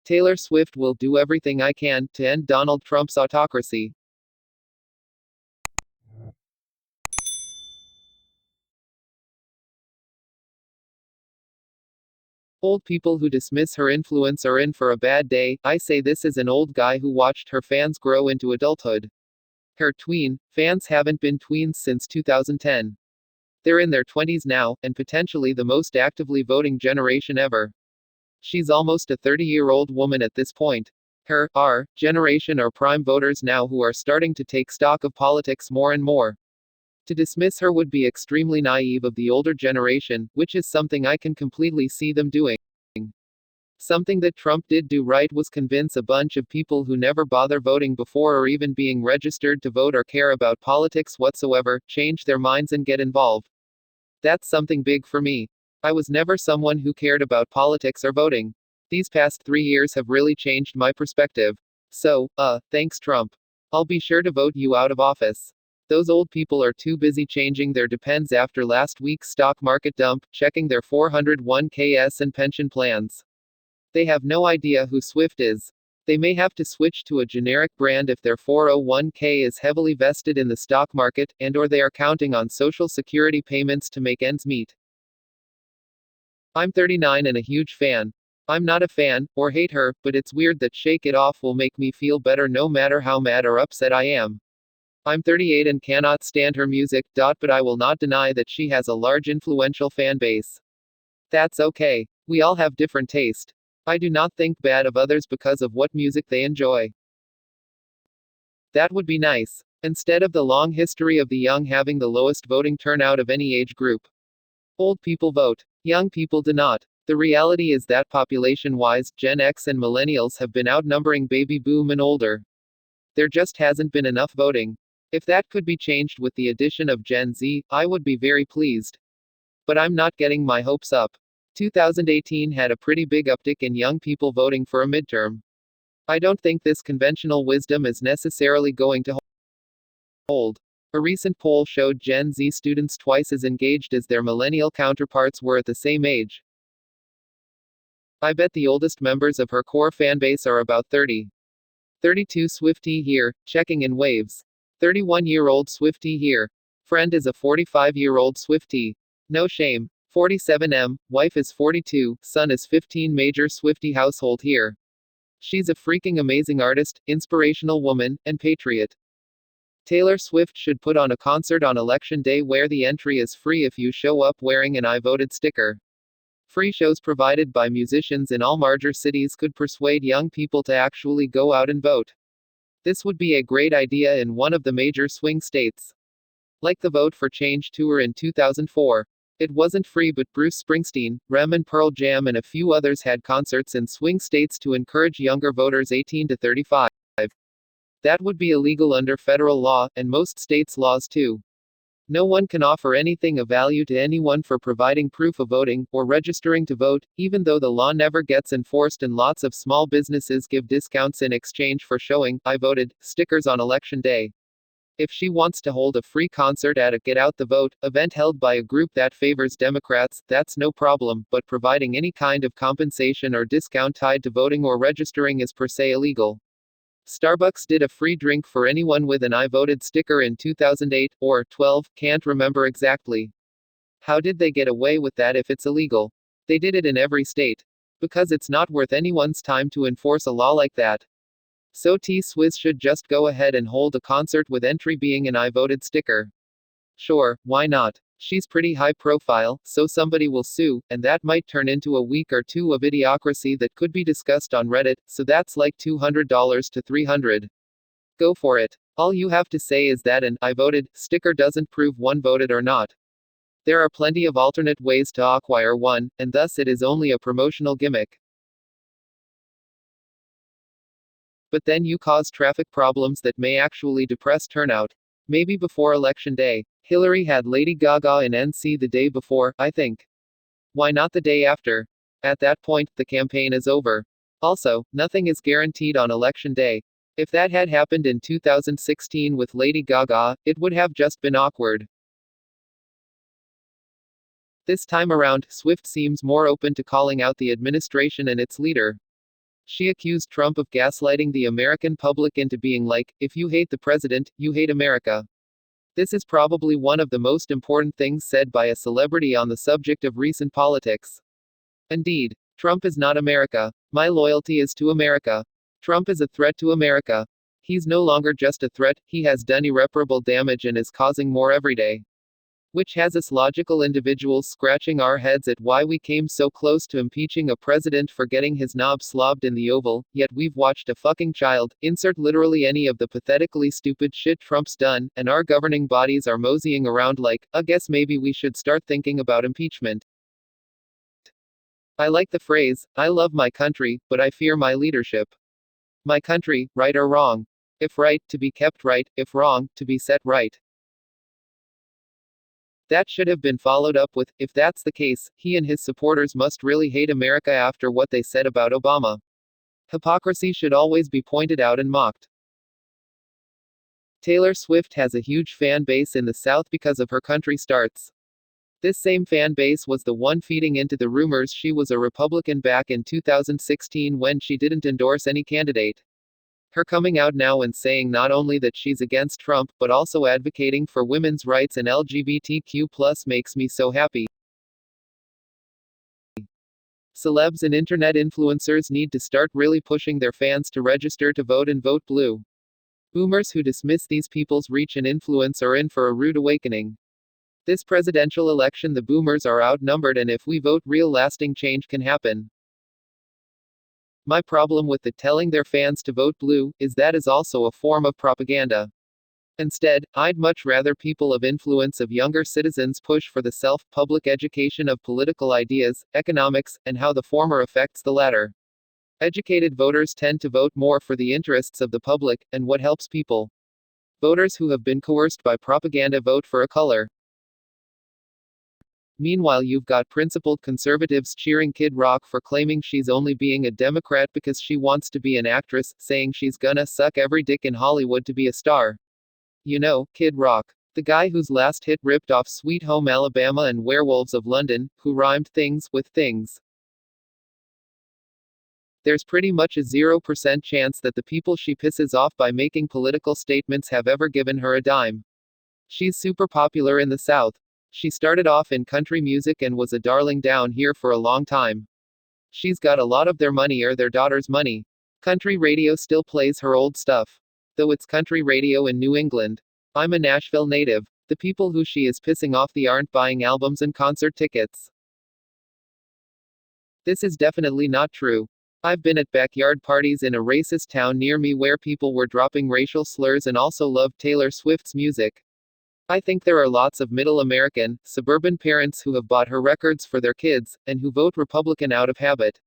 Taylor Swift will do everything I can to end Donald Trump's autocracy. Old people who dismiss her influence are in for a bad day. I say this as an old guy who watched her fans grow into adulthood. Her tween fans haven't been tweens since 2010. They're in their 20s now, and potentially the most actively voting generation ever. She's almost a 30-year-old woman at this point. Our generation are prime voters now who are starting to take stock of politics more and more. To dismiss her would be extremely naive of the older generation, which is something I can completely see them doing. Something that Trump did do right was convince a bunch of people who never bother voting before or even being registered to vote or care about politics whatsoever, change their minds and get involved. That's something big for me. I was never someone who cared about politics or voting. These past 3 years have really changed my perspective. So, thanks Trump. I'll be sure to vote you out of office. Those old people are too busy changing their depends after last week's stock market dump, checking their 401ks and pension plans. They have no idea who Swift is. They may have to switch to a generic brand if their 401k is heavily vested in the stock market, and/or they are counting on Social Security payments to make ends meet. I'm 39 and a huge fan. I'm not a fan, or hate her, but it's weird that Shake It Off will make me feel better no matter how mad or upset I am. I'm 38 and cannot stand her music, but I will not deny that she has a large influential fan base. That's okay. We all have different taste. I do not think bad of others because of what music they enjoy. That would be nice. Instead of the long history of the young having the lowest voting turnout of any age group. Old people vote. Young people do not. The reality is that population-wise, Gen X and millennials have been outnumbering baby boom and older. There just hasn't been enough voting. If that could be changed with the addition of Gen Z, I would be very pleased. But I'm not getting my hopes up. 2018 had a pretty big uptick in young people voting for a midterm. I don't think this conventional wisdom is necessarily going to hold. A recent poll showed Gen Z students twice as engaged as their millennial counterparts were at the same age. I bet the oldest members of her core fanbase are about 30. 32 Swifty here, checking in waves. 31-year-old Swifty here. Friend is a 45-year-old Swifty. No shame. 47M, wife is 42, son is 15. Major Swifty household here. She's a freaking amazing artist, inspirational woman, and patriot. Taylor Swift should put on a concert on election day where the entry is free if you show up wearing an I voted sticker. Free shows provided by musicians in all major cities could persuade young people to actually go out and vote. This would be a great idea in one of the major swing states. Like the Vote for Change tour in 2004. It wasn't free, but Bruce Springsteen, Rem and Pearl Jam and a few others had concerts in swing states to encourage younger voters 18 to 35. That would be illegal under federal law, and most states' laws too. No one can offer anything of value to anyone for providing proof of voting, or registering to vote, even though the law never gets enforced and lots of small businesses give discounts in exchange for showing, I voted, stickers on election day. If she wants to hold a free concert at a Get Out the Vote event held by a group that favors Democrats, that's no problem, but providing any kind of compensation or discount tied to voting or registering is per se illegal. Starbucks did a free drink for anyone with an I voted sticker in 2008, or 12, can't remember exactly. How did they get away with that if it's illegal? They did it in every state. Because it's not worth anyone's time to enforce a law like that. So T-Swizz should just go ahead and hold a concert with entry being an I voted sticker. Sure, why not? She's pretty high profile, so somebody will sue, and that might turn into a week or two of idiocracy that could be discussed on Reddit, so that's like $200 to $300. Go for it. All you have to say is that an I voted sticker doesn't prove one voted or not. There are plenty of alternate ways to acquire one, and thus it is only a promotional gimmick. But then you cause traffic problems that may actually depress turnout. Maybe before election day. Hillary had Lady Gaga in NC the day before, I think. Why not the day after? At that point, the campaign is over. Also, nothing is guaranteed on election day. If that had happened in 2016 with Lady Gaga, it would have just been awkward. This time around, Swift seems more open to calling out the administration and its leader. She accused Trump of gaslighting the American public into being like, if you hate the president, you hate America. This is probably one of the most important things said by a celebrity on the subject of recent politics. Indeed, Trump is not America. My loyalty is to America. Trump is a threat to America. He's no longer just a threat, he has done irreparable damage and is causing more every day. Which has us logical individuals scratching our heads at why we came so close to impeaching a president for getting his knob slobbed in the Oval, yet we've watched a fucking child, insert literally any of the pathetically stupid shit Trump's done, and our governing bodies are moseying around like, I guess maybe we should start thinking about impeachment. I like the phrase, I love my country, but I fear my leadership. My country, right or wrong? If right, to be kept right, if wrong, to be set right. That should have been followed up with, if that's the case, he and his supporters must really hate America after what they said about Obama. Hypocrisy should always be pointed out and mocked. Taylor Swift has a huge fan base in the South because of her country starts. This same fan base was the one feeding into the rumors she was a Republican back in 2016 when she didn't endorse any candidate. Her coming out now and saying not only that she's against Trump, but also advocating for women's rights and LGBTQ+ makes me so happy. Celebs and internet influencers need to start really pushing their fans to register to vote and vote blue. Boomers who dismiss these people's reach and influence are in for a rude awakening. This presidential election, the boomers are outnumbered, and if we vote, real lasting change can happen. My problem with the telling their fans to vote blue is that is also a form of propaganda. Instead, I'd much rather people of influence of younger citizens push for the self-public education of political ideas, economics, and how the former affects the latter. Educated voters tend to vote more for the interests of the public, and what helps people. Voters who have been coerced by propaganda vote for a color. Meanwhile, you've got principled conservatives cheering Kid Rock for claiming she's only being a Democrat because she wants to be an actress, saying she's gonna suck every dick in Hollywood to be a star. You know, Kid Rock. The guy whose last hit ripped off Sweet Home Alabama and Werewolves of London, who rhymed things with things. There's pretty much a 0% chance that the people she pisses off by making political statements have ever given her a dime. She's super popular in the South. She started off in country music and was a darling down here for a long time. She's got a lot of their money or their daughter's money. Country radio still plays her old stuff. Though it's country radio in New England. I'm a Nashville native. The people who she is pissing off aren't buying albums and concert tickets. This is definitely not true. I've been at backyard parties in a racist town near me where people were dropping racial slurs and also loved Taylor Swift's music. I think there are lots of middle American, suburban parents who have bought her records for their kids, and who vote Republican out of habit.